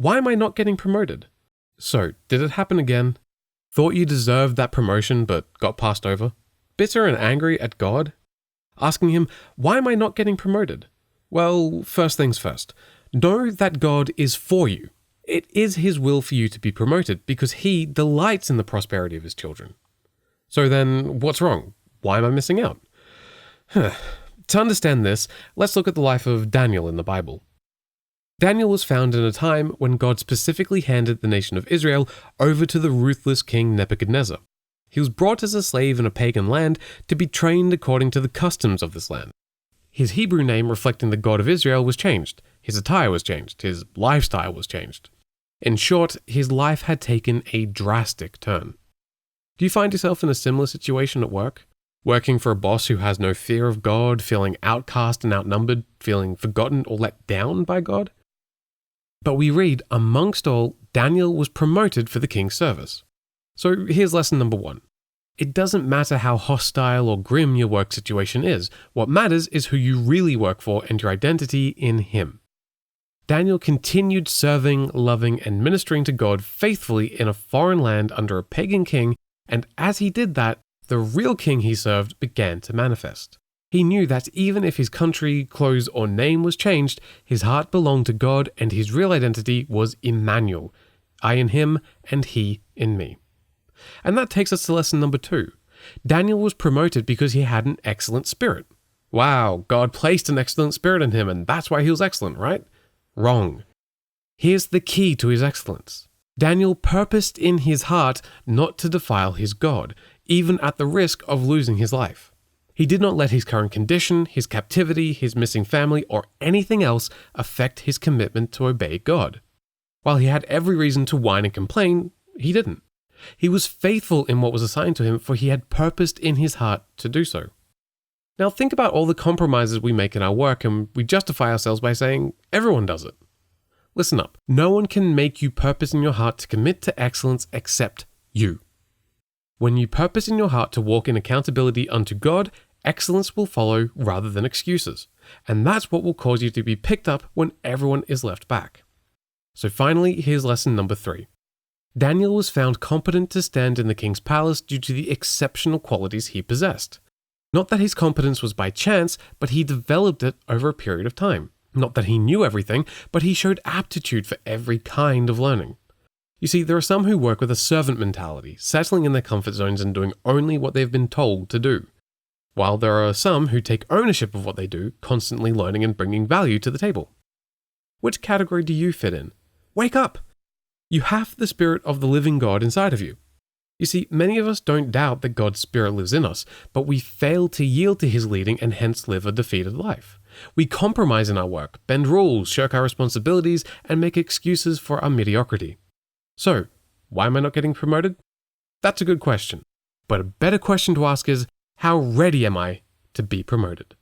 why am I not getting promoted? So, did it happen again? Thought you deserved that promotion but got passed over? Bitter and angry at God? Asking him, why am I not getting promoted? Well, first things first. Know that God is for you. It is his will for you to be promoted because he delights in the prosperity of his children. So then, what's wrong? Why am I missing out? To understand this, let's look at the life of Daniel in the Bible. Daniel was found in a time when God specifically handed the nation of Israel over to the ruthless king Nebuchadnezzar. He was brought as a slave in a pagan land to be trained according to the customs of this land. His Hebrew name reflecting the God of Israel was changed, his attire was changed, his lifestyle was changed. In short, his life had taken a drastic turn. Do you find yourself in a similar situation at work? Working for a boss who has no fear of God, feeling outcast and outnumbered, feeling forgotten or let down by God? But we read, amongst all, Daniel was promoted for the king's service. So here's lesson number 1. It doesn't matter how hostile or grim your work situation is. What matters is who you really work for and your identity in him. Daniel continued serving, loving, and ministering to God faithfully in a foreign land under a pagan king, and as he did that, the real king he served began to manifest. He knew that even if his country, clothes, or name was changed, his heart belonged to God and his real identity was Emmanuel, I in him and he in me. And that takes us to lesson number 2. Daniel was promoted because he had an excellent spirit. Wow, God placed an excellent spirit in him and that's why he was excellent, right? Wrong. Here's the key to his excellence. Daniel purposed in his heart not to defile his God, even at the risk of losing his life. He did not let his current condition, his captivity, his missing family, or anything else affect his commitment to obey God. While he had every reason to whine and complain, he didn't. He was faithful in what was assigned to him, for he had purposed in his heart to do so. Now think about all the compromises we make in our work and we justify ourselves by saying, everyone does it. Listen up. No one can make you purpose in your heart to commit to excellence except you. When you purpose in your heart to walk in accountability unto God, excellence will follow rather than excuses. And that's what will cause you to be picked up when everyone is left back. So finally, here's lesson number 3. Daniel was found competent to stand in the king's palace due to the exceptional qualities he possessed. Not that his competence was by chance, but he developed it over a period of time. Not that he knew everything, but he showed aptitude for every kind of learning. You see, there are some who work with a servant mentality, settling in their comfort zones and doing only what they've been told to do. While there are some who take ownership of what they do, constantly learning and bringing value to the table. Which category do you fit in? Wake up! You have the Spirit of the living God inside of you. You see, many of us don't doubt that God's Spirit lives in us, but we fail to yield to his leading and hence live a defeated life. We compromise in our work, bend rules, shirk our responsibilities, and make excuses for our mediocrity. So, why am I not getting promoted? That's a good question. But a better question to ask is, how ready am I to be promoted?